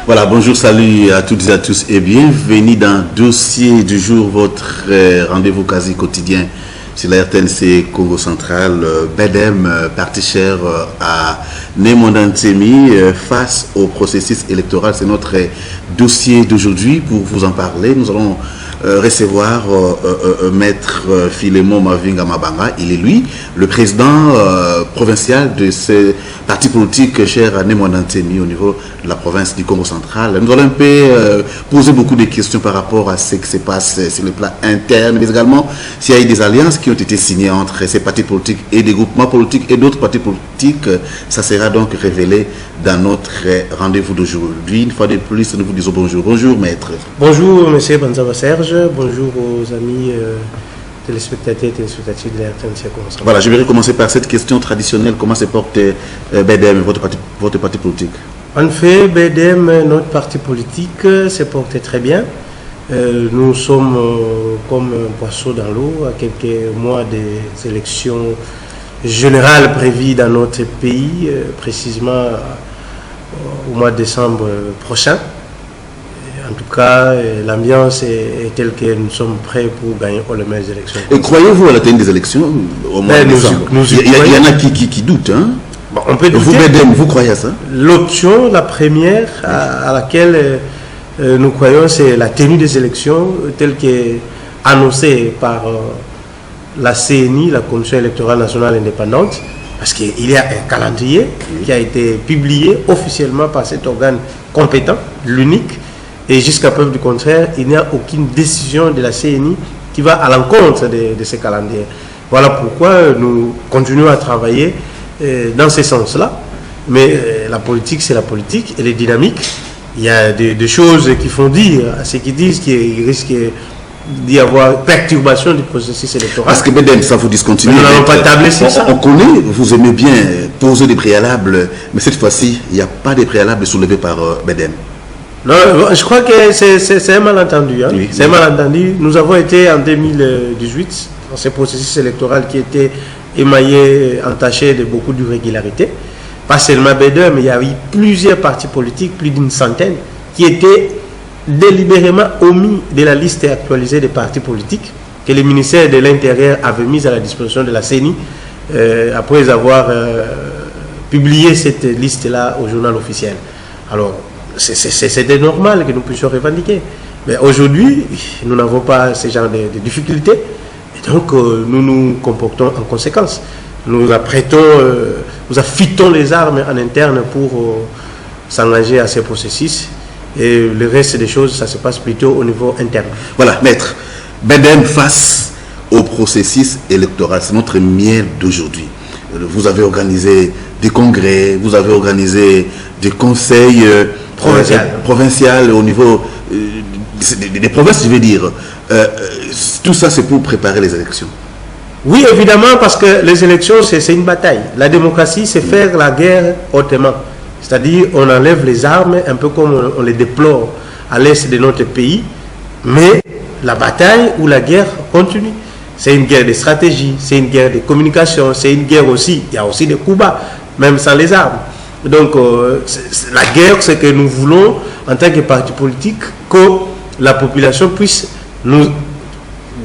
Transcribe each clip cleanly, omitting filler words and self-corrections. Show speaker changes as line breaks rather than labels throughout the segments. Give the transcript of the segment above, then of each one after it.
Voilà, bonjour, salut à toutes et à tous et bienvenue dans Dossier du jour, votre rendez-vous quasi quotidien sur la RTNC Congo Central. BEDEM, parti cher à Némondan Ntemi face au processus électoral. C'est notre dossier d'aujourd'hui. Pour vous en parler, nous allons recevoir Maître Philémon Mavinga Mabanga. Il est lui, le président provincial de ce parti politique cher à Némondan Ntemi au niveau de la province du Congo central. Nous allons un peu poser beaucoup de questions par rapport à ce qui se passe sur le plan interne, mais également s'il y a eu des alliances qui ont été signées entre ces partis politiques et des groupements politiques et d'autres partis politiques. Ça sera donc révélé dans notre rendez-vous d'aujourd'hui. Une fois de plus, nous vous disons bonjour. Bonjour, maître.
Bonjour, monsieur Banzava Serge. Bonjour aux amis téléspectateurs et téléspectatrices de la RTNC.
Voilà, je vais commencer par cette question traditionnelle. Comment se porte BEDEM, votre parti politique?
En fait, BEDEM, notre parti politique, se porte très bien. Nous sommes comme un poisson dans l'eau à quelques mois des élections générales prévues dans notre pays, précisément au mois de décembre prochain. En tout cas, l'ambiance est telle que nous sommes prêts pour gagner les meilleures élections.
Et croyez-vous à la tenue des élections au mois de décembre? Il y en a qui doutent, hein?
Bon, on peut douter.
Vous, BEDEM, vous croyez à ça?
L'option, la première à laquelle nous croyons, c'est la tenue des élections telle qu'annoncée par la CNI, la Commission électorale nationale indépendante, parce qu'il y a un calendrier qui a été publié officiellement par cet organe compétent, l'unique, et jusqu'à preuve du contraire, il n'y a aucune décision de la CNI qui va à l'encontre de ce calendrier. Voilà pourquoi nous continuons à travailler dans ce sens-là. Mais la politique, c'est la politique, elle est dynamique. Il y a des choses qui font dire à ceux qui disent qu'il risque d'y avoir perturbation du processus électoral.
Parce que BEDEM, ça vous discontinue.
Nous n'allons pas tabler sur ça.
On connaît, vous aimez bien poser des préalables, mais cette fois-ci, il n'y a pas de préalables soulevés par BEDEM.
Non, je crois que c'est un malentendu. Hein. Oui, c'est un malentendu. Nous avons été en 2018 dans ce processus électoral qui était émaillé, entaché de beaucoup d'irrégularités. Pas seulement BEDEM, mais il y a eu plusieurs partis politiques, plus d'une centaine, qui étaient délibérément omis de la liste actualisée des partis politiques que le ministère de l'Intérieur avait mise à la disposition de la CENI après avoir publié cette liste-là au journal officiel. Alors, c'était normal que nous puissions revendiquer. Mais aujourd'hui, nous n'avons pas ce genre de difficultés. Et donc, nous nous comportons en conséquence. Nous apprêtons, nous affûtons les armes en interne pour s'engager à ces processus. Et le reste des choses, ça se passe plutôt au niveau interne.
Voilà, maître. BEDEM face au processus électoral, c'est notre miel d'aujourd'hui. Vous avez organisé des congrès, vous avez organisé des conseils provincial au niveau des provinces, je veux dire. Tout ça, c'est pour préparer les élections.
Oui, évidemment, parce que les élections, c'est une bataille. La démocratie, c'est faire la guerre hautement. C'est-à-dire, on enlève les armes, un peu comme on les déplore à l'est de notre pays, mais la bataille ou la guerre continue. C'est une guerre de stratégie, c'est une guerre de communication, c'est une guerre aussi, il y a aussi des coups bas, même sans les armes. Donc, la guerre, c'est que nous voulons, en tant que parti politique, que la population puisse nous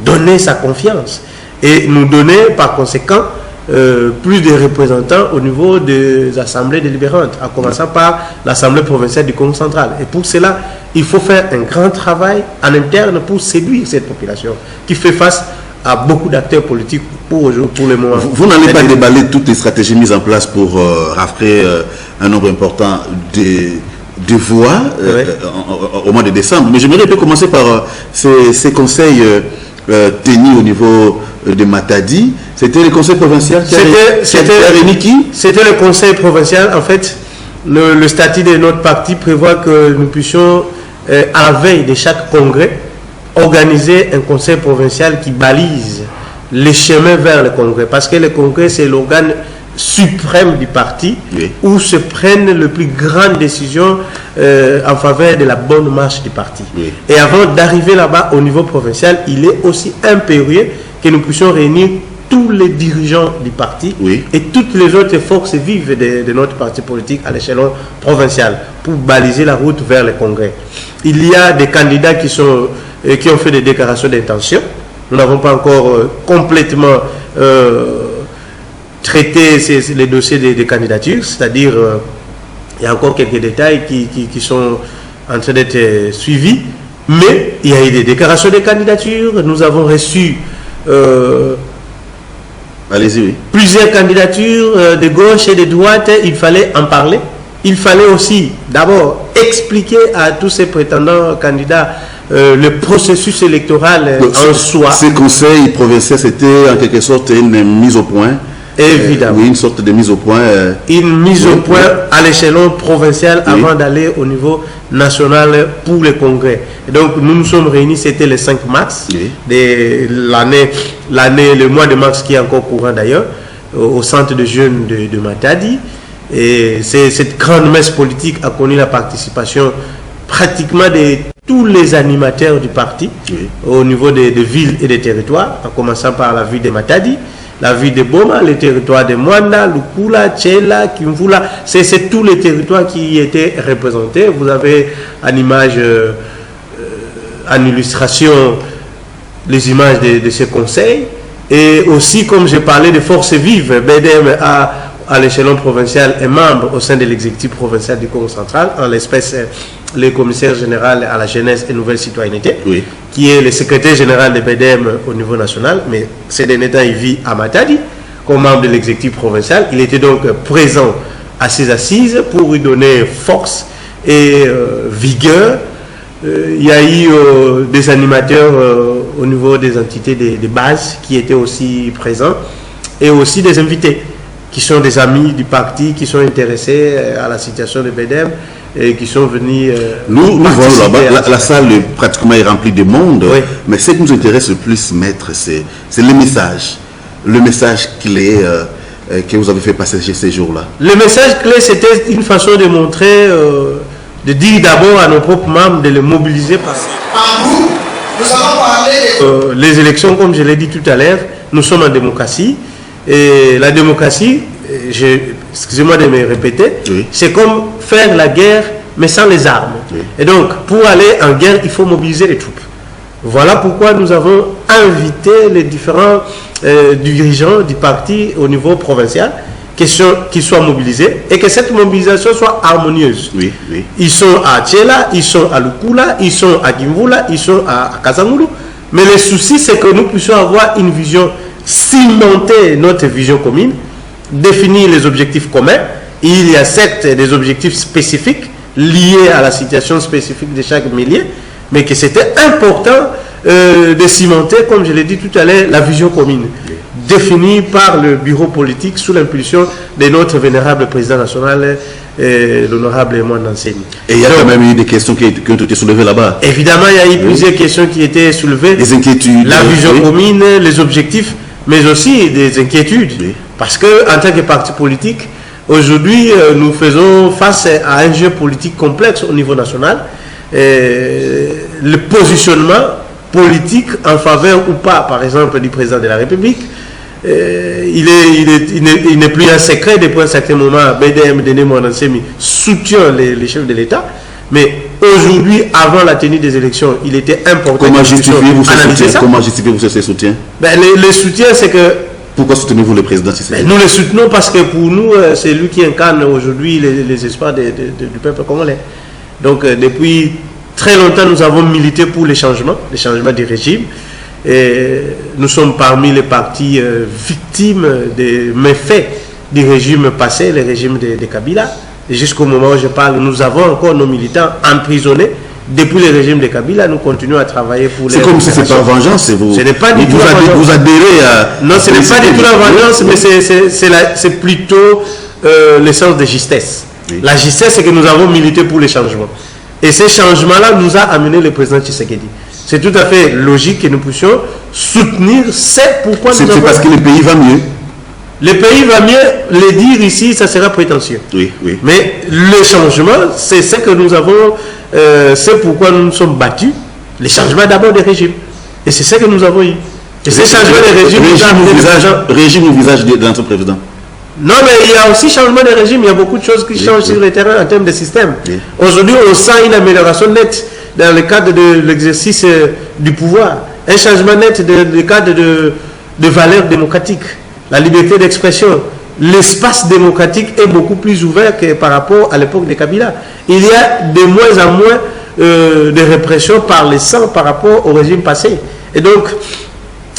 donner sa confiance et nous donner, par conséquent, plus de représentants au niveau des assemblées délibérantes, en commençant par l'Assemblée provinciale du Congo central. Et pour cela, il faut faire un grand travail en interne pour séduire cette population qui fait face à beaucoup d'acteurs politiques pour le moment.
Vous n'allez pas déballer toutes les stratégies mises en place pour rafler un nombre important de voix au mois de décembre. Mais j'aimerais commencer par ces conseils tenus au niveau de Matadi. C'était le conseil provincial qui a réuni qui? C'était
le conseil provincial. En fait, le statut de notre parti prévoit que nous puissions, à la veille de chaque congrès, organiser un conseil provincial qui balise les chemins vers le congrès. Parce que le congrès, c'est l'organe suprême du parti, oui, où se prennent les plus grandes décisions en faveur de la bonne marche du parti. Oui. Et avant d'arriver là-bas au niveau provincial, il est aussi impérieux que nous puissions réunir tous les dirigeants du parti et toutes les autres forces vives de notre parti politique à l'échelon provincial pour baliser la route vers le congrès. Il y a des candidats qui ont fait des déclarations d'intention. Nous n'avons pas encore complètement traité les dossiers des candidatures, c'est-à-dire il y a encore quelques détails qui sont en train d'être suivis, mais il y a eu des déclarations de candidature. Nous avons reçu plusieurs candidatures de gauche et de droite. Il fallait en parler. Il fallait aussi d'abord expliquer à tous ces prétendants candidats le processus électoral en soi.
Ces conseils provinciaux, c'était en quelque sorte une mise au point.
Évidemment.
Oui, une sorte de mise au point.
Une mise au point à l'échelon provincial avant d'aller au niveau national pour le congrès. Et donc nous nous sommes réunis, c'était le 5 mars de l'année, le mois de mars qui est encore courant d'ailleurs, au centre de jeunes de Matadi. Et cette grande messe politique a connu la participation pratiquement de tous les animateurs du parti au niveau des villes et des territoires, en commençant par la ville de Matadi, la ville de Boma, les territoires de Mwanda, Lukula, Tchela, Kimvula. C'est tous les territoires qui étaient représentés. Vous avez en image, en illustration, les images de ces conseils. Et aussi, comme j'ai parlé de forces vives, BDM à l'échelon provincial est membre au sein de l'exécutif provincial du Congo central, en l'espèce le commissaire général à la jeunesse et nouvelle citoyenneté, qui est le secrétaire général de BDM au niveau national, mais ces derniers temps il vit à Matadi comme membre de l'exécutif provincial. Il était donc présent à ces assises pour lui donner force et vigueur. Il y a eu des animateurs au niveau des entités de base qui étaient aussi présents, et aussi des invités qui sont des amis du parti, qui sont intéressés à la situation de BDM et qui sont venus...
nous voyons là-bas, la salle pratiquement est remplie de monde, mais ce qui nous intéresse le plus, maître, c'est le message clé que vous avez fait passer ces jours-là. Le
message clé, c'était une façon de montrer, de dire d'abord à nos propres membres de les mobiliser. Nous avons parlé les élections, comme je l'ai dit tout à l'heure, nous sommes en démocratie. Et la démocratie, excusez-moi de me répéter, c'est comme faire la guerre mais sans les armes. Et donc, pour aller en guerre, il faut mobiliser les troupes. Voilà pourquoi nous avons invité les différents dirigeants du parti au niveau provincial qu'ils soient mobilisés et que cette mobilisation soit harmonieuse. Ils sont à Tchela, ils sont à Lukula, ils sont à Kimvula, ils sont à Kazangulu. Mais le souci, c'est que nous puissions avoir une vision, cimenter notre vision commune, définir les objectifs communs. Il y a certes des objectifs spécifiques liés à la situation spécifique de chaque milieu, mais que c'était important de cimenter, comme je l'ai dit tout à l'heure, la vision commune, définie par le bureau politique sous l'impulsion de notre vénérable président national, l'honorable Moine Enseigne.
Et il y a quand même eu des questions qui ont été soulevées là-bas.
Évidemment, il y a eu plusieurs questions qui étaient soulevées.
Des inquiétudes.
La vision commune, les objectifs, mais aussi des inquiétudes. Parce qu'en tant que parti politique, aujourd'hui, nous faisons face à un jeu politique complexe au niveau national. Le positionnement politique en faveur ou pas, par exemple, du président de la République, il n'est plus un secret. Depuis un certain moment, BDM Dené Mouanansemi soutient les chefs de l'État. Mais aujourd'hui, avant la tenue des élections, il était important.
Comment justifiez-vous ce soutien?
Le soutien, c'est que...
Pourquoi soutenez-vous le président?
Nous le soutenons parce que pour nous, c'est lui qui incarne aujourd'hui les espoirs du peuple congolais. Donc, depuis très longtemps, nous avons milité pour les changements du régime. Et nous sommes parmi les partis victimes des méfaits du régime passé, le régime de Kabila. Et jusqu'au moment où je parle, nous avons encore nos militants emprisonnés. Depuis le régime de Kabila, nous continuons à travailler pour les...
C'est comme si c'est pas vengeance, c'est vous.
Ce n'est pas du tout la vengeance.
Vous adhérez à...
Non, ce n'est pas du tout la vengeance, mais c'est plutôt le sens de justesse. La justesse, c'est que nous avons milité pour les changements. Et ces changements-là nous a amené le président Tshisekedi. C'est tout à fait logique que nous puissions soutenir. C'est pourquoi nous avons...
C'est parce que le pays va mieux.
Le pays va mieux, le dire ici, ça sera prétentieux. Mais le changement, c'est ce que nous avons... c'est pourquoi nous nous sommes battus. Les changements d'abord des régimes. Et c'est ce que nous avons eu. Et ces changements de
régime ou visage de l'ancien président?
Non, mais il y a aussi changement de régime. Il y a beaucoup de choses qui changent sur le terrain en termes de système. Aujourd'hui, on sent une amélioration nette dans le cadre de l'exercice du pouvoir. Un changement net dans le cadre de valeurs démocratiques. La liberté d'expression. L'espace démocratique est beaucoup plus ouvert que par rapport à l'époque de Kabila. Il y a de moins en moins de répression par les sangs par rapport au régime passé. Et donc,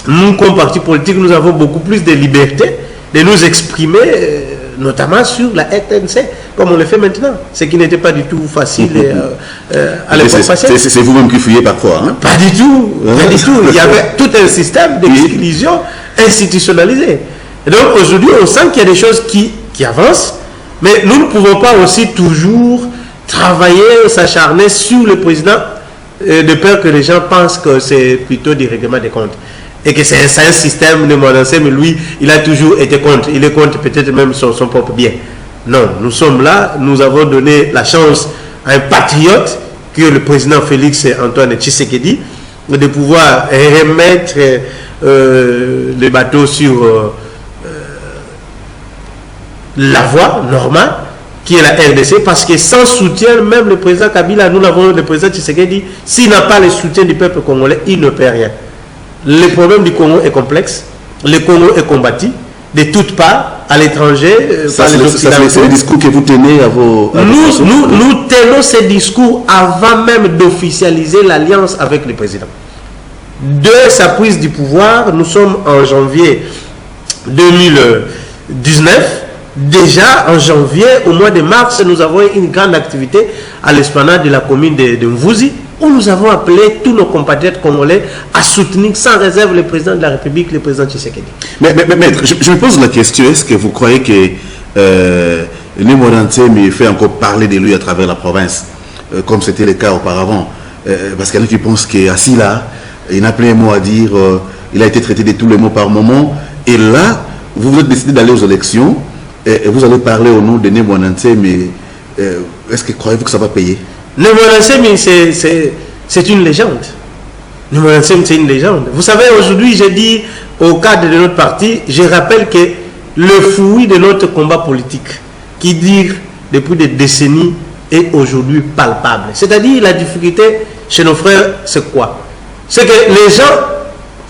nous, comme parti politique, nous avons beaucoup plus de liberté de nous exprimer, notamment sur la RTNC, comme on le fait maintenant. Ce qui n'était pas du tout facile à l'époque passée.
C'est vous-même qui fouillez parfois, hein?
Pas du tout, pas du tout. Il y avait tout un système d'exclusion institutionnalisé. Et donc, aujourd'hui, on sent qu'il y a des choses qui avancent, mais nous ne pouvons pas aussi toujours travailler, s'acharner sur le président de peur que les gens pensent que c'est plutôt du règlement des comptes. Et que c'est un système de Mondansé, mais lui, il a toujours été contre. Il est contre peut-être même son propre bien. Non, nous sommes là, nous avons donné la chance à un patriote, que le président Félix Antoine Tshisekedi, de pouvoir remettre le bateau sur la voie normale, qui est la RDC, parce que sans soutien, même le président Kabila, nous l'avons, le président Tshisekedi, s'il n'a pas le soutien du peuple congolais, il ne peut rien. Le problème du Congo est complexe, le Congo est combattu de toutes parts, à l'étranger, par les Occidentaux.
C'est le discours que vous tenez à vos...
Nous tenons ces discours avant même d'officialiser l'alliance avec le président. De sa prise du pouvoir, nous sommes en janvier 2019. Déjà en janvier, au mois de mars, nous avons une grande activité à l'esplanade de la commune de Mvouzi, où nous avons appelé tous nos compatriotes congolais à soutenir sans réserve le président de la République, le président Tshisekedi.
Mais maître, je me pose la question, est-ce que vous croyez que Némo Nansemi fait encore parler de lui à travers la province, comme c'était le cas auparavant? Parce qu'il y en a qui pensent qu'assis là, il n'a plus un mot à dire, il a été traité de tous les mots par moment, et là, vous vous êtes décidé d'aller aux élections, et vous allez parler au nom de Némo Nansemi, est-ce que croyez-vous que ça va payer?
Némo Nansemi, c'est une légende. Némo Nansemi, c'est une légende. Vous savez, aujourd'hui, j'ai dit au cadre de notre parti, je rappelle que le fruit de notre combat politique, qui dure depuis des décennies, est aujourd'hui palpable. C'est-à-dire, la difficulté chez nos frères, c'est quoi? C'est que les gens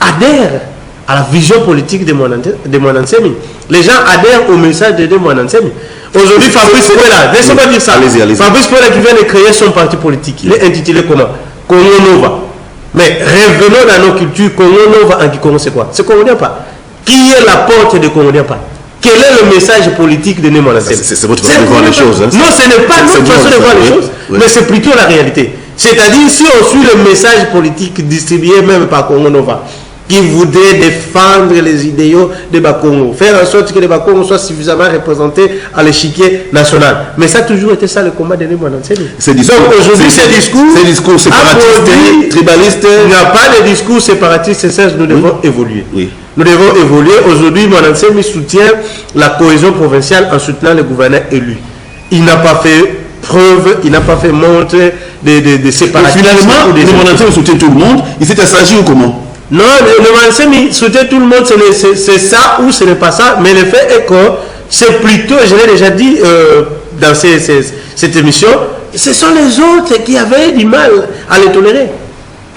adhèrent à la vision politique de Némo Nansemi. Les gens adhèrent au message de Némo Nansemi. Aujourd'hui, Fabrice Pouela, laissez-moi dire ça.
Allez-y.
Fabrice Pouela qui vient de créer son parti politique, il est intitulé comment? Congo Nova. Mais revenons dans nos cultures, Congo Nova en Kikongo, c'est quoi? C'est Congo Diapa. Qui est la porte de Congo Diapa? Quel est le message politique de Némo Nansemi?
C'est votre façon de voir les choses. Hein?
Non, ce n'est pas notre façon de voir les choses, mais c'est plutôt la réalité. C'est-à-dire, si on suit le message politique distribué même par Congo Nova, qui voudrait défendre les idéaux de Bakongo, faire en sorte que les Bakongo soient suffisamment représentés à l'échiquier national. Mais ça a toujours été ça le combat de Némo Nansemi. Donc aujourd'hui, ces discours séparatistes, tribalistes, il n'y a pas de discours séparatistes, nous devons évoluer. Oui. Nous devons évoluer. Aujourd'hui, Némo Nansemi soutient la cohésion provinciale en soutenant le gouverneur élu. Il n'a pas fait preuve, il n'a pas fait montre de séparatisme.
Finalement, Némo Nansemi soutient tout le monde. Il s'est assagi ou comment?
Non, le Nansemi soutient tout le monde, c'est ça ou ce n'est pas ça, mais le fait est que c'est plutôt, je l'ai déjà dit dans cette émission, ce sont les autres qui avaient du mal à les tolérer.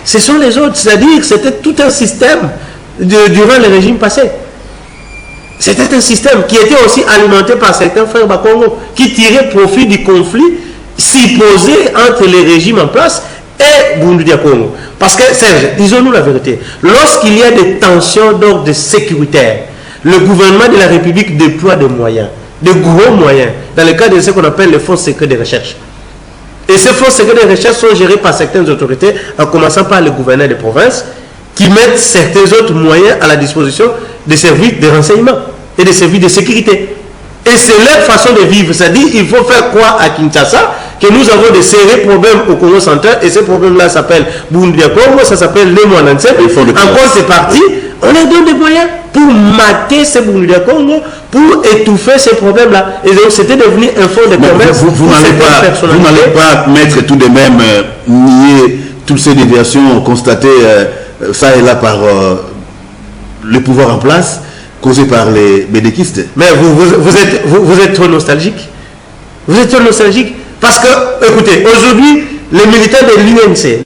Ce sont les autres, c'est-à-dire que c'était tout un système durant le régime passé. C'était un système qui était aussi alimenté par certains frères Bakongo qui tiraient profit du conflit supposé entre les régimes en place et Bundudia Congo. Parce que, Serge, disons-nous la vérité, lorsqu'il y a des tensions d'ordre sécuritaire, le gouvernement de la République déploie des moyens, de gros moyens, dans le cadre de ce qu'on appelle les fonds secrets de recherche. Et ces fonds secrets de recherche sont gérés par certaines autorités, en commençant par le gouverneur de province, qui mettent certains autres moyens à la disposition des services de renseignement et des services de sécurité. Et c'est leur façon de vivre. C'est-à-dire qu'il faut faire croire à Kinshasa que nous avons de sérieux problèmes au Congo central, et ces problèmes-là s'appellent Bundudia Congo, ça s'appelle Némo Nansemi. En contrepartie, on leur donne des moyens pour mater ces Bundudia Congo, pour étouffer ces problèmes-là. Et donc c'était devenu un fonds de commerce.
Vous n'allez pas mettre tout de même nier toutes ces déviations constatées ça et là par le pouvoir en place causé par les bédéquistes.
Mais vous êtes trop nostalgique. Vous êtes trop nostalgique parce que, écoutez, aujourd'hui, les militants de l'UNC,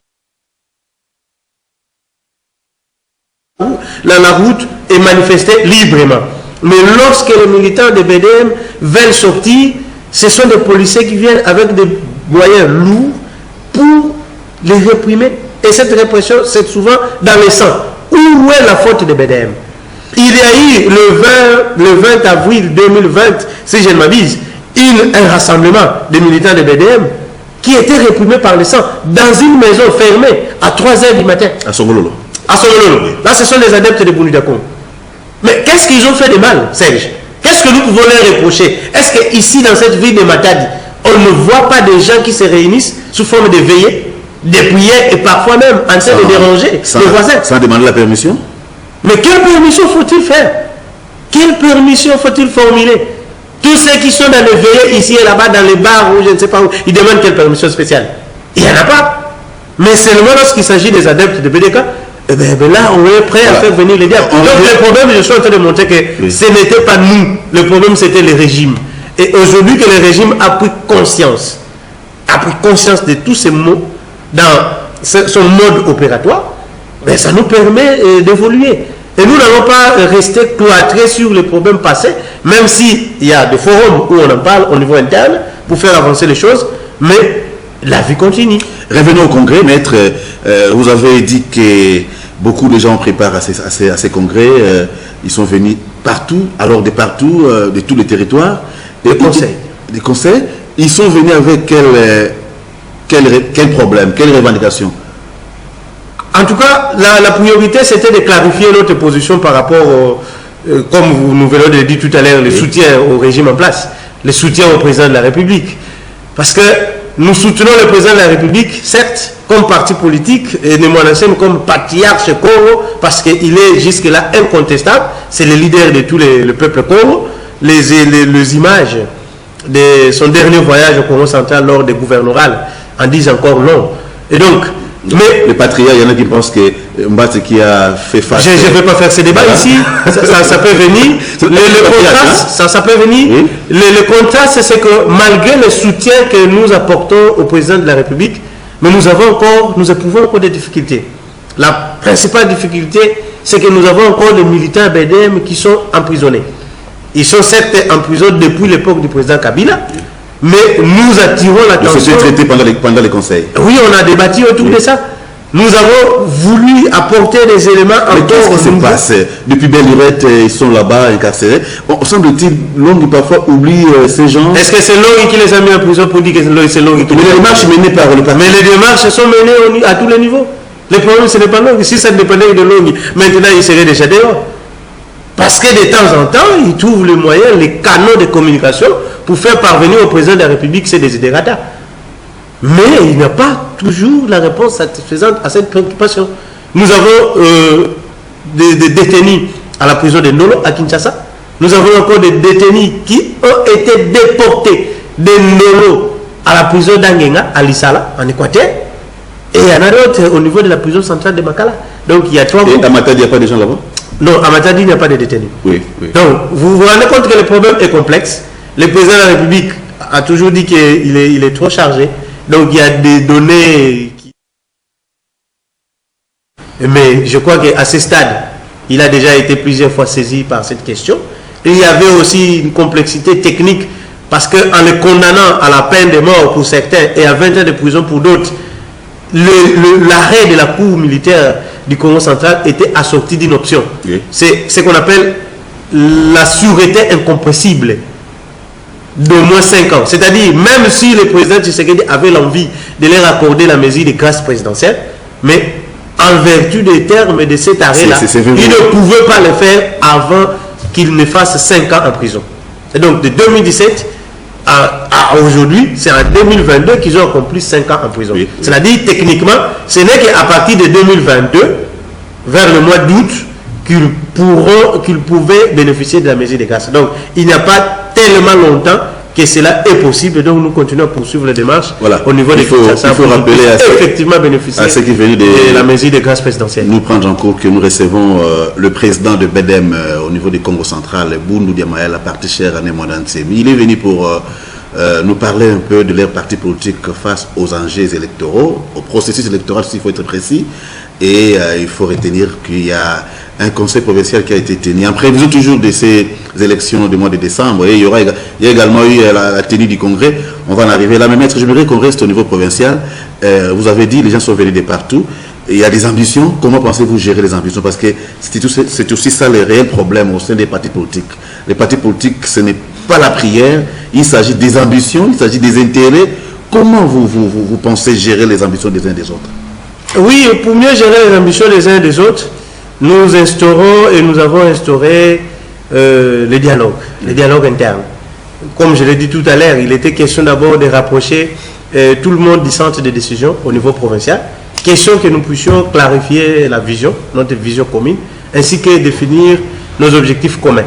la route est manifestée librement. Mais lorsque les militants de BDM veulent sortir, ce sont des policiers qui viennent avec des moyens lourds pour les réprimer. Et cette répression, c'est souvent dans le sang. Où est la faute de BDM? Il y a eu le 20 avril 2020, si je ne m'abuse, un rassemblement des militants de BDM qui était réprimé par le sang dans une maison fermée à 3h du matin.
À Songololo.
À Songololo. Là, ce sont les adeptes de Bounidakon. Mais qu'est-ce qu'ils ont fait de mal, Serge? Qu'est-ce que nous pouvons leur reprocher? Est-ce qu'ici, dans cette ville de Matadi, on ne voit pas des gens qui se réunissent sous forme de veillées, de prières et parfois même en train de déranger les voisins?
Sans demander la permission?
Mais quelle permission faut-il faire? Quelle permission faut-il formuler? Tous ceux qui sont dans les veillées ici et là-bas, dans les bars ou je ne sais pas où, ils demandent quelle permission spéciale? Il n'y en a pas. Mais seulement lorsqu'il s'agit des adeptes de BDK, eh bien, là, on est prêt à faire venir les diables. Donc le problème, je suis en train de montrer que ce n'était pas nous. Le problème, c'était le régime. Et aujourd'hui que le régime a pris conscience de tous ces mots dans son mode opératoire, ben, ça nous permet d'évoluer. Et nous n'allons pas rester cloîtrés sur les problèmes passés, même s'il y a des forums où on en parle au niveau interne pour faire avancer les choses, mais la vie continue.
Revenons au congrès, maître. Vous avez dit que beaucoup de gens préparent à ces congrès. Ils sont venus partout, alors de partout, de tous les territoires.
Des conseils.
Des conseils. Ils sont venus avec quel problème, quelle revendication?
En tout cas, la priorité, c'était de clarifier notre position par rapport, comme nous venons de le dire tout à l'heure, le soutien au régime en place, le soutien au président de la République. Parce que nous soutenons le président de la République, certes, comme parti politique, et Nemwanansem comme patriarche Congo, parce qu'il est jusque-là incontestable, c'est le leader de tout le peuple Congo. Les images de son dernier voyage au Congo central lors des gouverneurales en disent encore long. Et donc, mais
les patriotes, il y en a qui pensent que Mbatse qui a fait face...
Je ne vais pas faire ce débat ici, ça peut venir. Le contraste, ça peut venir. Oui. Le contraste, c'est que malgré le soutien que nous apportons au président de la République, mais nous éprouvons encore des difficultés. La principale difficulté, c'est que nous avons encore des militants BDM qui sont emprisonnés. Ils sont certes en prison depuis l'époque du président Kabila, mais nous attirons l'attention.
C'était traité pendant les conseils.
Oui, on a débattu autour de ça. Nous avons voulu apporter des éléments encore.
Mais qu'est-ce qui se passe? Depuis belle lurette, ils sont là-bas incarcérés. Bon, semble-t-il, Longue parfois oublie ces gens.
Est-ce que c'est Longue qui les a mis en prison pour dire que c'est Longue qui...
Mais les démarches menées par le parti.
Mais les démarches sont menées à tous les niveaux. Le problème, ce n'est pas Longue. Si ça dépendait de Longue, maintenant, il serait déjà dehors. Parce que de temps en temps, ils trouvent les moyens, les canaux de communication pour faire parvenir au président de la République ces désiderata. Mais il n'y a pas toujours la réponse satisfaisante à cette préoccupation. Nous avons des détenus à la prison de Ndolo, à Kinshasa. Nous avons encore des détenus qui ont été déportés de Ndolo à la prison d'Angenga, à Lissala, en Équateur. Et il y en a d'autres au niveau de la prison centrale de Makala. Donc il y a 3 groupes.
Et à Matadi, il n'y a pas de gens là-bas?
Non, à Matadi, il n'y a pas de détenus.
Oui, oui.
Donc, vous vous rendez compte que le problème est complexe. Le président de la République a toujours dit qu'il est trop chargé. Donc, il y a des données qui... Mais je crois qu'à ce stade, il a déjà été plusieurs fois saisi par cette question. Et il y avait aussi une complexité technique parce qu'en le condamnant à la peine de mort pour certains et à 20 ans de prison pour d'autres, l'arrêt de la cour militaire du Congo central était assorti d'une option. Oui. C'est ce qu'on appelle la sûreté incompressible d'au moins 5 ans. C'est-à-dire, même si le président Tshisekedi avait l'envie de leur accorder la mesure de grâce présidentielle, mais en vertu des termes de cet arrêt-là, il ne pouvait pas le faire avant qu'il ne fasse 5 ans en prison. Et donc, de 2017 à aujourd'hui, c'est en 2022 qu'ils ont accompli 5 ans en prison. Oui. C'est-à-dire, techniquement, ce n'est qu'à partir de 2022, vers le mois d'août, qu'ils pouvaient bénéficier de la mesure de grâce. Donc, il n'y a pas tellement longtemps que cela est possible. Donc nous continuons à poursuivre les démarches au niveau des
Kinshasa. Il faut rappeler
effectivement bénéficier
à ceux qui viennent de
la mesure de grâce présidentielle.
Nous prendre en compte que nous recevons le président de BEDEM au niveau du Congo central, Boundou Diamaël, la partie chère à Nemodan Tsemi. Il est venu pour nous parler un peu de leur parti politique face aux enjeux électoraux, au processus électoral, s'il faut être précis. Et il faut retenir qu'il y a un conseil provincial qui a été tenu en prévision toujours de ces élections du mois de décembre. Et il y a également eu la tenue du congrès. On va en arriver là. Mais maître, j'aimerais qu'on reste au niveau provincial. Vous avez dit les gens sont venus de partout. Il y a des ambitions. Comment pensez-vous gérer les ambitions? Parce que c'est aussi ça le réel problème au sein des partis politiques. Les partis politiques, ce n'est pas la prière. Il s'agit des ambitions, il s'agit des intérêts. Comment vous pensez gérer les ambitions des uns des autres?
Oui, pour mieux gérer les ambitions des uns et des autres, nous instaurons et nous avons instauré le dialogue interne. Comme je l'ai dit tout à l'heure, il était question d'abord de rapprocher tout le monde du centre de décision au niveau provincial. Question que nous puissions clarifier la vision, notre vision commune, ainsi que définir nos objectifs communs.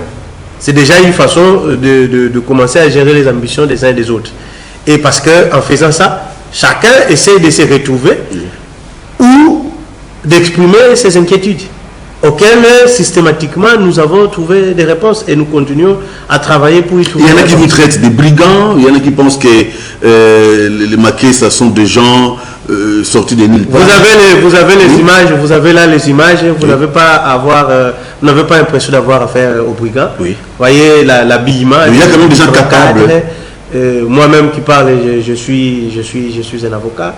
C'est déjà une façon de commencer à gérer les ambitions des uns et des autres. Et parce qu'en faisant ça, chacun essaie de se retrouver ou d'exprimer ses inquiétudes, auxquelles systématiquement nous avons trouvé des réponses et nous continuons à travailler pour y trouver.
Il y en a qui vous traitent de brigands, il y en a qui pensent que les maquis, ce sont des gens sortis de nulle part.
Vous avez les images, vous avez là les images, vous n'avez pas l'impression d'avoir affaire aux brigands. Oui. Vous voyez l'habillement.
Il y a quand même des gens capables.
Moi-même qui parle, je suis un avocat.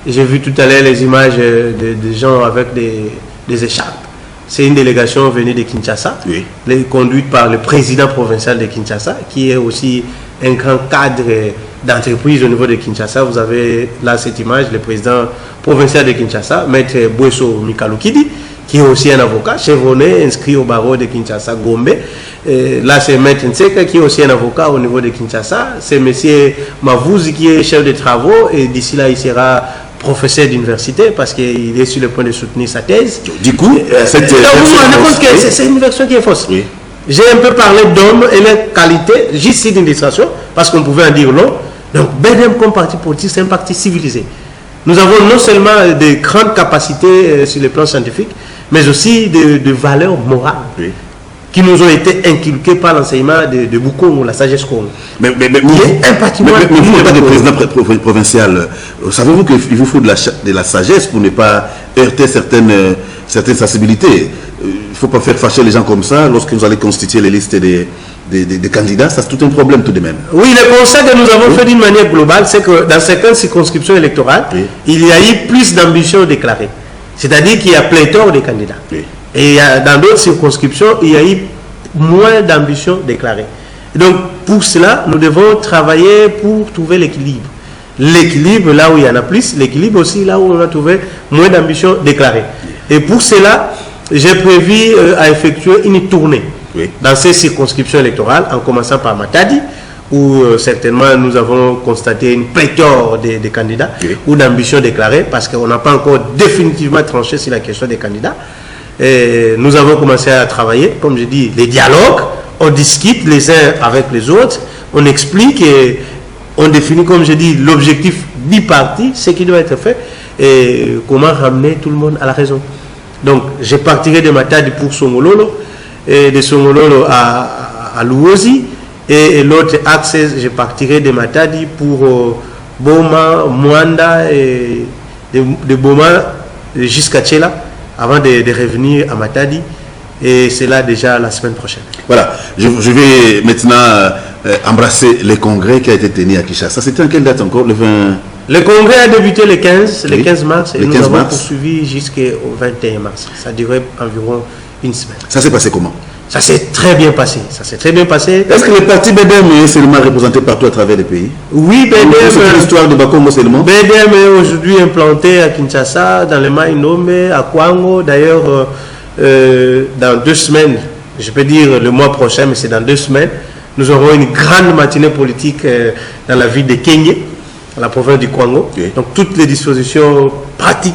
J'ai vu tout à l'heure les images de gens avec des écharpes. C'est une délégation venue de Kinshasa, conduite par le président provincial de Kinshasa, qui est aussi un grand cadre d'entreprise au niveau de Kinshasa. Vous avez là cette image, le président provincial de Kinshasa, Maître Bouesso Mikalukidi, qui est aussi un avocat, chevronné, inscrit au barreau de Kinshasa, Gombe. Là, c'est Maître Nseka, qui est aussi un avocat au niveau de Kinshasa. C'est M. Mavouzi, qui est chef de travaux, et d'ici là, il sera professeur d'université parce qu'il est sur le point de soutenir sa thèse. Du coup, c'est une version qui est fausse. Oui. J'ai un peu parlé d'hommes et leurs qualités, juste d'une illustration, parce qu'on pouvait en dire non. Donc, BEDEM comme parti politique, c'est un parti civilisé. Nous avons non seulement de grandes capacités sur le plan scientifique, mais aussi de valeurs morales. Oui. Qui nous ont été inculqués par l'enseignement de Bukongo, la sagesse Congo.
Mais vous n'êtes pas de président provincial. Savez-vous qu'il vous faut de la sagesse pour ne pas heurter certaines sensibilités? Il ne faut pas faire fâcher les gens comme ça lorsque vous allez constituer les listes des candidats. Ça, c'est tout un problème tout de même.
Oui, le constat que nous avons fait d'une manière globale, c'est que dans certaines circonscriptions électorales, il y a eu plus d'ambition déclarée. C'est-à-dire qu'il y a pléthore de candidats. Et dans d'autres circonscriptions, il y a eu moins d'ambition déclarée. Donc, pour cela, nous devons travailler pour trouver l'équilibre. L'équilibre là où il y en a plus, l'équilibre aussi là où on a trouvé moins d'ambition déclarée. Et pour cela, j'ai prévu à effectuer une tournée dans ces circonscriptions électorales, en commençant par Matadi, où certainement nous avons constaté une pléthore de candidats ou d'ambition déclarée, parce qu'on n'a pas encore définitivement tranché sur la question des candidats. Et nous avons commencé à travailler, comme je dis, les dialogues, on discute les uns avec les autres, on explique et on définit, comme je dis, l'objectif biparti, ce qui doit être fait, et comment ramener tout le monde à la raison. Donc, je partirai de Matadi pour Songololo, et de Songololo à Luozi, et l'autre axe, je partirai de Matadi pour Boma, Mwanda, et de Boma jusqu'à Tchela, avant de revenir à Matadi, et c'est là déjà la semaine prochaine.
Voilà, je vais maintenant embrasser le congrès qui a été tenu à Kinshasa. C'était en quelle date encore? Le 20...
Le congrès a débuté le 15 mars, et nous avons poursuivi jusqu'au 21 mars. Ça a duré environ une semaine.
Ça s'est passé comment?
Ça s'est très bien passé.
Est-ce que le parti BEDEM est seulement représenté partout à travers le pays?
Oui, BEDEM.
C'est l'histoire de Bakongo seulement?
BEDEM est aujourd'hui implanté à Kinshasa, dans le Maïnombe, à Kwango. D'ailleurs, dans 2 semaines, je peux dire le mois prochain, mais c'est dans 2 semaines, nous aurons une grande matinée politique dans la ville de Kenge, dans la province du Kwango. Donc toutes les dispositions pratiques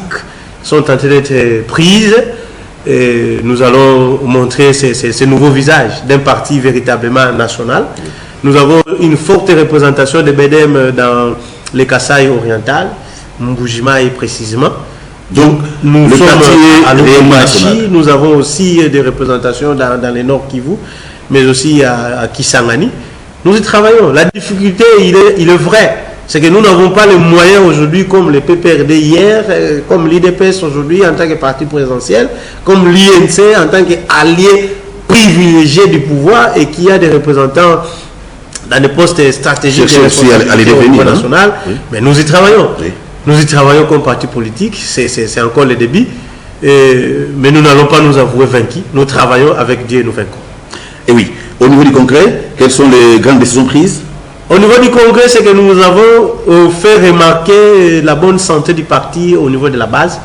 sont en train d'être prises. Et nous allons montrer ces nouveaux visages d'un parti véritablement national Nous avons une forte représentation de BEDEM dans les Kasaï orientales, Mbujima précisément. Donc, nous sommes à Lubumbashi, nous avons aussi des représentations dans les Nord Kivu, mais aussi à Kisangani. Nous y travaillons. La difficulté, il est vrai, c'est que nous n'avons pas les moyens aujourd'hui, comme le PPRD hier, comme l'IDPS aujourd'hui en tant que parti présidentiel, comme l'INC en tant qu'allié privilégié du pouvoir et qui a des représentants dans des postes stratégiques au niveau national. Oui. Mais nous y travaillons. Oui. Nous y travaillons comme parti politique, c'est encore le début, mais nous n'allons pas nous avouer vaincus. Nous travaillons avec Dieu et nous vaincrons.
Et oui, au niveau du Congrès, quelles sont les grandes décisions prises?
Au niveau du Congrès, c'est que nous avons fait remarquer la bonne santé du parti au niveau de la base.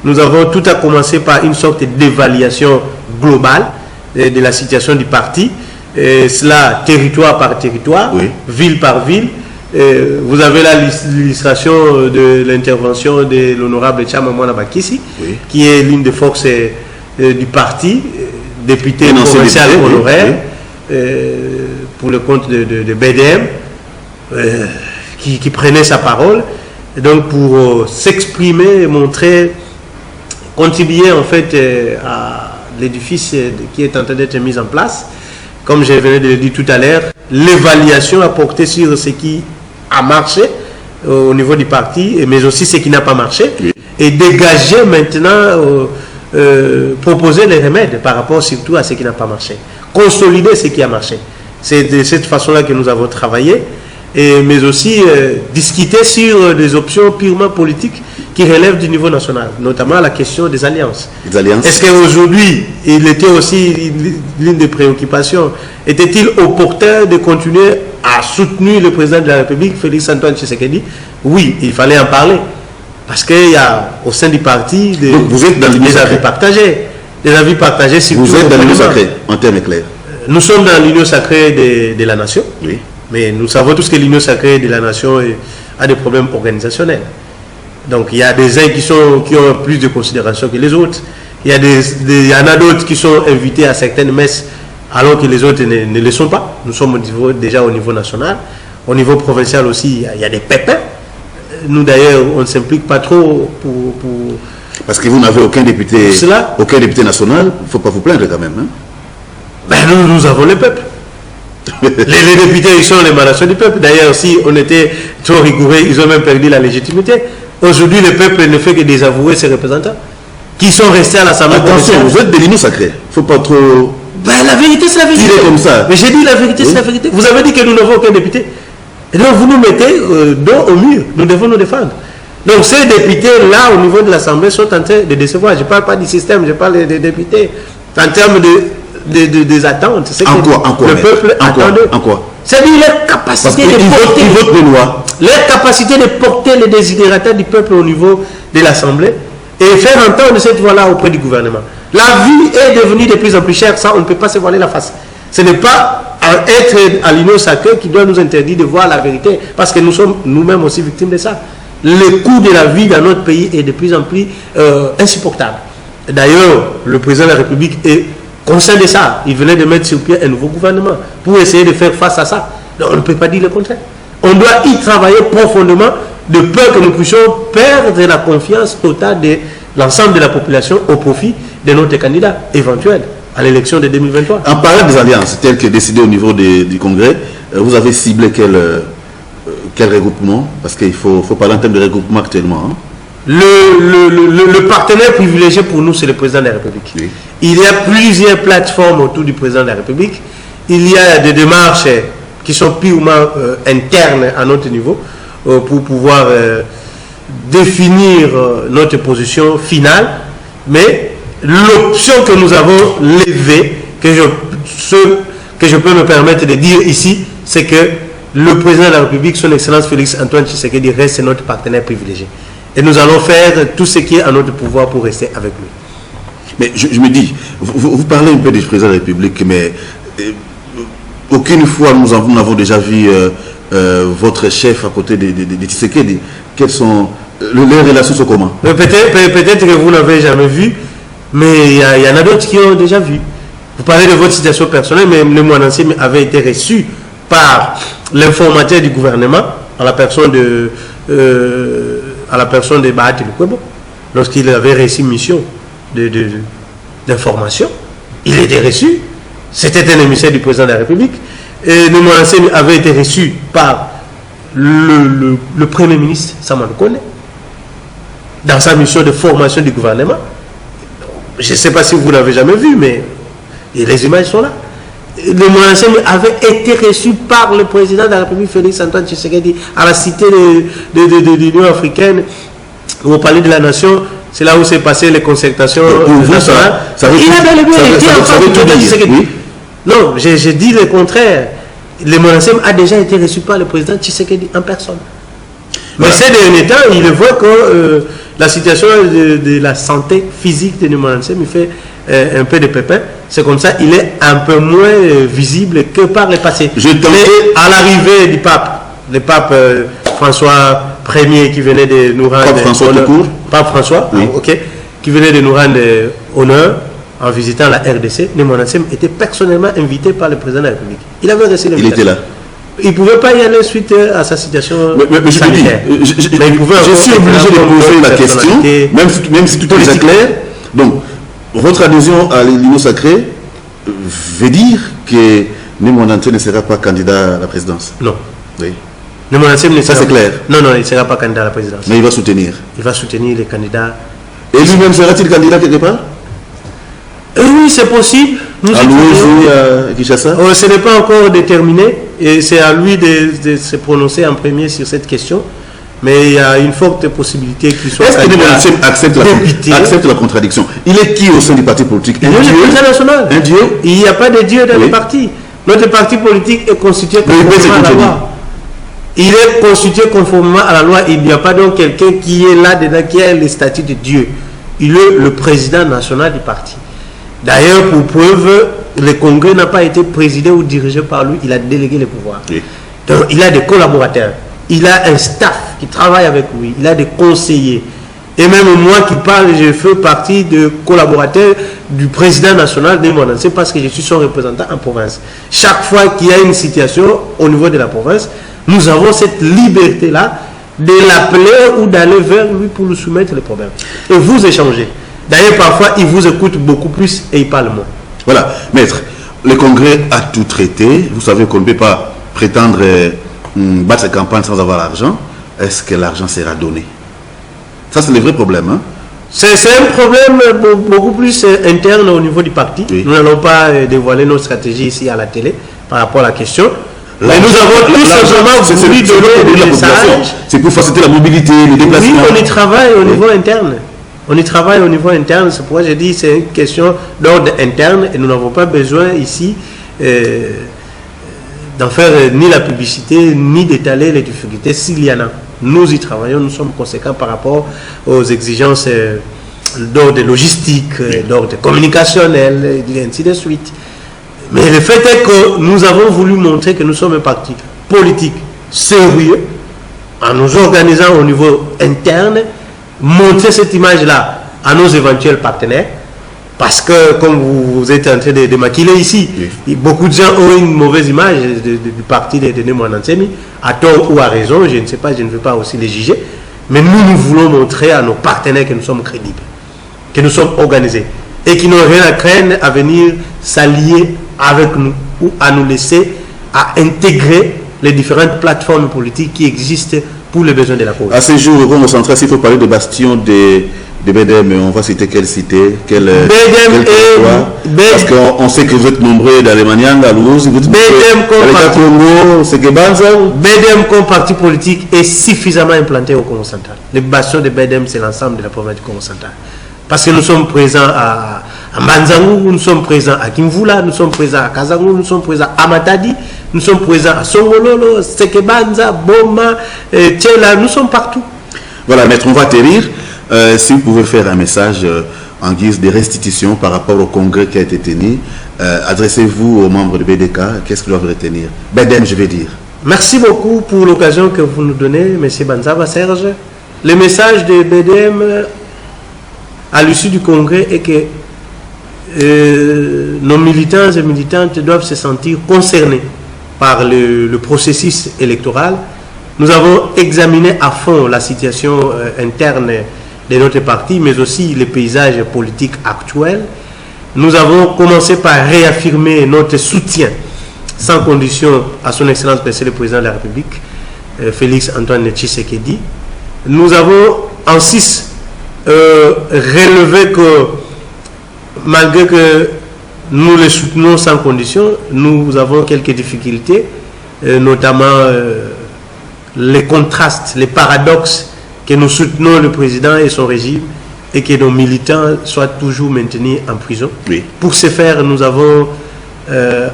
Nous avons tout à commencer par une sorte d'évaluation globale de la situation du parti, cela territoire par territoire, oui. Ville par ville. Vous avez l'illustration de l'intervention de l'honorable Tchama Mwana Bakissi, oui. Qui est l'une des forces du parti, député provincial honoraire, oui. Pour le compte de BEDEM, qui prenait sa parole, et donc pour s'exprimer et montrer, contribuer en fait à l'édifice qui est en train d'être mis en place. Comme je venais de le dire tout à l'heure, l'évaluation a porté sur ce qui a marché au niveau du parti, mais aussi ce qui n'a pas marché, oui. Et dégager maintenant, proposer les remèdes par rapport surtout à ce qui n'a pas marché, consolider ce qui a marché. C'est de cette façon-là que nous avons travaillé, mais aussi discuter sur des options purement politiques qui relèvent du niveau national, notamment la question des alliances. Est-ce qu'aujourd'hui, il était aussi l'une des préoccupations, était-il opportun de continuer à soutenir le président de la République, Félix Antoine Tshisekedi? Oui, il fallait en parler. Parce qu'il y a au sein du parti des avis partagés. Des avis partagés sur
vous êtes dans l'union sacrée, en termes clairs.
Nous sommes dans l'union sacrée de la nation, oui. Mais nous savons tous que l'union sacrée de la nation a des problèmes organisationnels. Donc il y a des uns qui ont plus de considération que les autres. Il y en a d'autres qui sont invités à certaines messes alors que les autres ne le sont pas. Nous sommes déjà au niveau national. Au niveau provincial aussi, il y a des pépins. Nous d'ailleurs, on ne s'implique pas trop pour...
Parce que vous n'avez aucun député national, il ne faut pas vous plaindre quand même. Hein?
Ben nous avons le peuple. les députés, ils sont l'émanation du peuple. D'ailleurs, si on était trop rigoureux, ils ont même perdu la légitimité. Aujourd'hui, le peuple ne fait que désavouer ses représentants qui sont restés à l'Assemblée.
Attention, vous êtes de l'union sacrée. Il ne faut pas trop...
Ben, la vérité, c'est la vérité.
Tirez comme ça.
Mais j'ai dit la vérité, oui. C'est la vérité. Vous avez dit que nous n'avons aucun député. Et donc, vous nous mettez dos au mur. Nous devons nous défendre. Donc, ces députés-là, au niveau de l'Assemblée, sont en train de décevoir. Je ne parle pas du système, je parle des députés. En termes des attentes.
En quoi
le peuple attend.
En quoi?
C'est-à-dire leur capacité leur capacité de porter les désidératas du peuple au niveau de l'Assemblée et faire entendre cette voix-là auprès du gouvernement. La vie est devenue de plus en plus chère, ça on ne peut pas se voiler la face. Ce n'est pas être à l'union sacrée qui doit nous interdire de voir la vérité, parce que nous sommes nous-mêmes aussi victimes de ça. Le coût de la vie dans notre pays est de plus en plus insupportable. D'ailleurs, le président de la République est conscient de ça. Il venait de mettre sur pied un nouveau gouvernement pour essayer de faire face à ça. Donc, on ne peut pas dire le contraire. On doit y travailler profondément de peur que nous puissions perdre la confiance totale de l'ensemble de la population au profit de notre candidat éventuel à l'élection de 2023.
En parlant des alliances telles que décidées au niveau du Congrès, vous avez ciblé quel regroupement? Parce qu'il faut parler en termes de regroupement actuellement. Hein?
Le partenaire privilégié pour nous, c'est le président de la République. Oui. Il y a plusieurs plateformes autour du président de la République. Il y a des démarches qui sont purement internes à notre niveau pour pouvoir définir notre position finale. Mais l'option que nous avons levée, que je peux me permettre de dire ici, c'est que le président de la République, son Excellence Félix Antoine Tshisekedi, reste notre partenaire privilégié. Et nous allons faire tout ce qui est à notre pouvoir pour rester avec lui.
Mais je me dis, vous parlez un peu du président de la République, mais aucune fois nous n'avons déjà vu votre chef à côté de Tshisekedi. Quelles sont les relations sont comment?
Peut-être que vous n'avez jamais vu, mais il y en a d'autres qui ont déjà vu. Vous parlez de votre situation personnelle, mais le Mwanansi avait été reçu par l'informateur du gouvernement, à la personne de Bahati Lukwebo, lorsqu'il avait reçu une mission d'information. Il était reçu, c'était un émissaire du président de la République, et Némoana Semi avait été reçu par le Premier ministre Samuel Kone dans sa mission de formation du gouvernement. Je ne sais pas si vous l'avez jamais vu, mais les images sont là. Némoana Semi avait été reçu par le président de la République, Félix Antoine Tshisekedi, à la cité de l'Union africaine, au palais de la Nation. C'est là où s'est passé les concertations nationales. Il a bel et bien été en face du président Tshisekedi. Non, j'ai dit le contraire. Le Monasem a déjà été reçu par le président Tshisekedi en personne. Mais ces derniers temps, il voit que la situation de la santé physique de Monasem, il fait un peu de pépin. C'est comme ça, il est un peu moins visible que par le passé. Mais à l'arrivée du pape, le pape François Ier qui venait de nous rendre Pape François, oui. Okay, qui venait de nous rendre honneur en visitant la RDC, Némonansem était personnellement invité par le président de la République. Il avait reçu l'invitation.
Il était là.
Il ne pouvait pas y aller suite à sa situation sanitaire.
Je suis obligé de poser la question, même si tout est clair. Donc, votre adhésion à l'Union sacrée veut dire que Némonansem ne sera pas candidat à la présidence?
Non.
Oui.
Ça
c'est clair.
Non, il ne sera pas candidat à la présidence.
Mais il va soutenir.
Il va soutenir les candidats.
Et lui-même sera-t-il candidat quelque part?
Oui, c'est possible.
À Louis à Kinshasa?
Ce n'est pas encore déterminé et c'est à lui de se prononcer en premier sur cette question. Mais il y a une forte possibilité qu'il soit candidat.
Est-ce que accepte la contradiction? Il est qui au sein du parti politique?
Il est le président national.
Un dieu?
Il n'y a pas de dieu dans le parti. Notre parti politique est constitué conformément à la loi. Il est constitué conformément à la loi. Il n'y a pas donc quelqu'un qui est là-dedans, qui a le statut de Dieu. Il est le président national du parti. D'ailleurs, pour preuve, le Congrès n'a pas été présidé ou dirigé par lui. Il a délégué les pouvoirs. Oui. Donc, il a des collaborateurs. Il a un staff qui travaille avec lui. Il a des conseillers. Et même moi qui parle, je fais partie de collaborateurs du président national de Némonansem parce que je suis son représentant en province. Chaque fois qu'il y a une situation au niveau de la province, nous avons cette liberté-là de l'appeler ou d'aller vers lui pour lui soumettre les problèmes. Et vous échangez. D'ailleurs, parfois, il vous écoute beaucoup plus et il parle moins.
Voilà. Maître, le Congrès a tout traité. Vous savez qu'on ne peut pas prétendre battre sa campagne sans avoir l'argent. Est-ce que l'argent sera donné? Ça, c'est le vrai problème. Hein?
C'est un problème beaucoup plus interne au niveau du parti. Oui. Nous n'allons pas dévoiler nos stratégies ici à la télé par rapport à la question. Mais nous avons tout simplement voulu donner des messages.
C'est pour faciliter la mobilité, le déplacement.
Oui, on y travaille au niveau interne. On y travaille au niveau interne. C'est pourquoi j'ai dit que c'est une question d'ordre interne et nous n'avons pas besoin ici d'en faire ni la publicité, ni d'étaler les difficultés s'il y en a. Nous y travaillons, nous sommes conséquents par rapport aux exigences d'ordre logistique, d'ordre communicationnel, et ainsi de suite. Mais le fait est que nous avons voulu montrer que nous sommes un parti politique sérieux, en nous organisant au niveau interne, montrer cette image-là à nos éventuels partenaires, parce que comme vous êtes en train de maquiller ici, oui, beaucoup de gens ont une mauvaise image du parti de Némonansem, à tort ou à raison, je ne sais pas, je ne veux pas aussi les juger, mais nous voulons montrer à nos partenaires que nous sommes crédibles, que nous sommes organisés, et qui n'ont rien à craindre à venir s'allier avec nous, ou à nous laisser à intégrer les différentes plateformes politiques qui existent pour les besoins de la cause.
À ce jour, au Congo central, s'il faut parler de bastion de BDM, on va citer quelle cité, quel territoire, parce qu'on sait que vous êtes nombreux dans les Maniang, à Louze, vous êtes
BDM comme parti politique est suffisamment implanté au Congo central. Le bastion de BDM, c'est l'ensemble de la province du Congo central. Parce que nous sommes présents à Manzangou, nous sommes présents à Kimvula, nous sommes présents à Kazangou, nous sommes présents à Matadi, nous sommes présents à Songololo, Sekebanza, Boma, Tchela, nous sommes partout.
Voilà, maître, on va atterrir. Si vous pouvez faire un message en guise de restitution par rapport au congrès qui a été tenu, adressez-vous aux membres de BDK, qu'est-ce qu'ils doivent retenir? BDM, je vais dire.
Merci beaucoup pour l'occasion que vous nous donnez, M. Banzaba Serge. Le message de BDM à l'issue du congrès est que nos militants et militantes doivent se sentir concernés par le processus électoral. Nous avons examiné à fond la situation interne de notre parti, mais aussi les paysages politiques actuels. Nous avons commencé par réaffirmer notre soutien sans condition à son Excellence Monsieur le Président de la République, Félix Antoine Tshisekedi. Nous avons en 6 relevé que malgré que nous le soutenons sans condition, nous avons quelques difficultés, notamment les contrastes, les paradoxes que nous soutenons le président et son régime et que nos militants soient toujours maintenus en prison. Oui. Pour ce faire, nous avons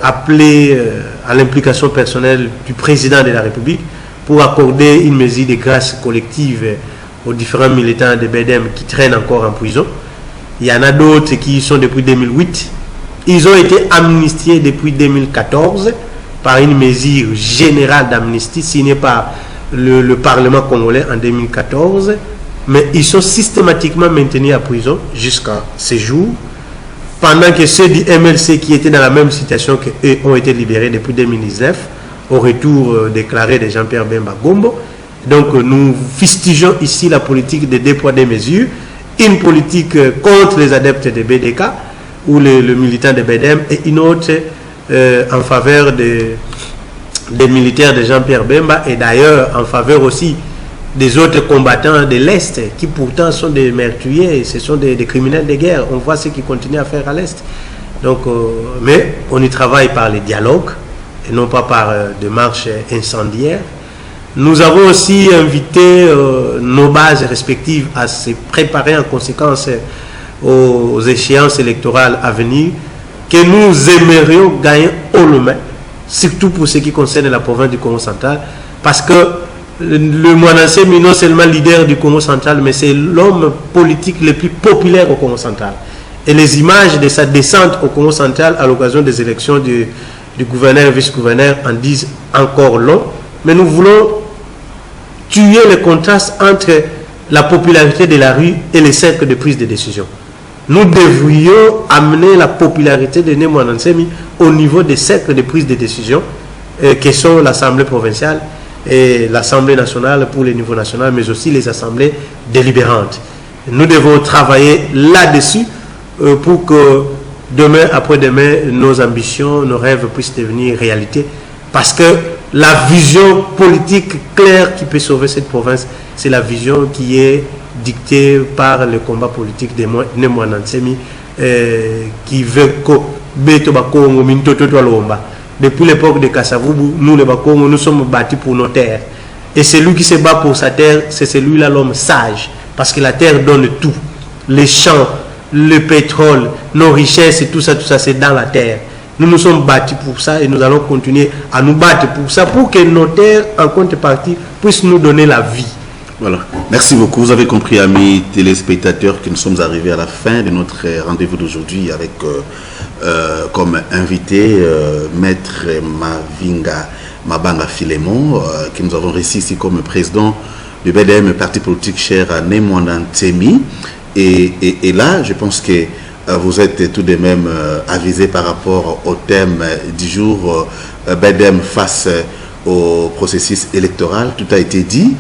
appelé à l'implication personnelle du président de la République pour accorder une mesure de grâce collective aux différents militants de BEDEM qui traînent encore en prison. Il y en a d'autres qui sont depuis 2008. Ils ont été amnistiés depuis 2014 par une mesure générale d'amnistie signée par le Parlement congolais en 2014. Mais ils sont systématiquement maintenus en prison jusqu'à ce jour, pendant que ceux du MLC qui étaient dans la même situation qu'eux ont été libérés depuis 2019 au retour déclaré de Jean-Pierre Bemba Gombo. Donc nous fustigeons ici la politique de 2 poids 2 mesures, une politique contre les adeptes de BDK ou le militant de BEDEM et une autre en faveur des militaires de Jean-Pierre Bemba et d'ailleurs en faveur aussi des autres combattants de l'Est qui pourtant sont des meurtriers, ce sont des criminels de guerre. On voit ce qu'ils continuent à faire à l'Est. Donc, mais on y travaille par les dialogues et non pas par des marches incendiaires. Nous avons aussi invité nos bases respectives à se préparer en conséquence aux échéances électorales à venir que nous aimerions gagner haut le main, surtout pour ce qui concerne la province du Congo central, parce que le Mwanasemi non seulement leader du Congo central, mais c'est l'homme politique le plus populaire au Congo central. Et les images de sa descente au Congo central à l'occasion des élections du gouverneur et vice-gouverneur en disent encore long. Mais nous voulons tuer le contraste entre la popularité de la rue et les cercles de prise de décision. Nous devrions amener la popularité de Mwanasemi au niveau des cercles de prise de décision qui sont l'Assemblée provinciale et l'Assemblée nationale pour le niveau national, mais aussi les assemblées délibérantes. Nous devons travailler là-dessus pour que demain, après-demain, nos ambitions, nos rêves puissent devenir réalité. Parce que la vision politique claire qui peut sauver cette province, c'est la vision qui est dictée par le combat politique de Mwanasemi qui veut que Beto Bakongo Mintoto Lomba. Depuis l'époque de Kassavubu, nous les Bakongo, nous sommes battus pour nos terres. Et celui qui se bat pour sa terre, c'est celui-là l'homme sage. Parce que la terre donne tout. Les champs, le pétrole, nos richesses, et tout ça c'est dans la terre. Nous nous sommes battus pour ça et nous allons continuer à nous battre pour ça, pour que nos terres, en contrepartie, puissent nous donner la vie.
Voilà. Merci beaucoup. Vous avez compris, amis téléspectateurs, que nous sommes arrivés à la fin de notre rendez-vous d'aujourd'hui avec comme invité Maître Mabanga Philémon, que nous avons reçu ici comme président du BEDEM, parti politique cher à Mwanasemi. Et là, je pense que vous êtes tout de même avisé par rapport au thème du jour, BEDEM face au processus électoral. Tout a été dit.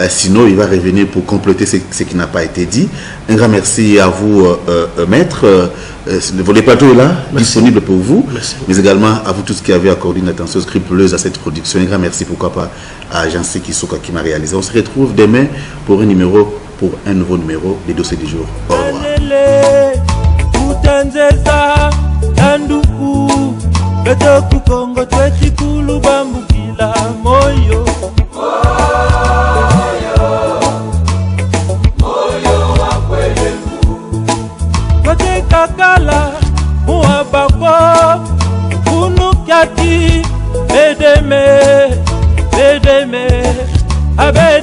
Sinon, il va revenir pour compléter ce qui n'a pas été dit. Un grand merci à vous, Maître. Le plateau est là, disponible pour vous. Merci. Mais également à vous tous qui avez accordé une attention scrupuleuse à cette production. Un grand merci, pourquoi pas, à Jean-C. Kissoka qui m'a réalisé. On se retrouve demain pour un nouveau numéro des dossiers du jour. Au revoir.
Kakala muabako kunukyati bedeme abed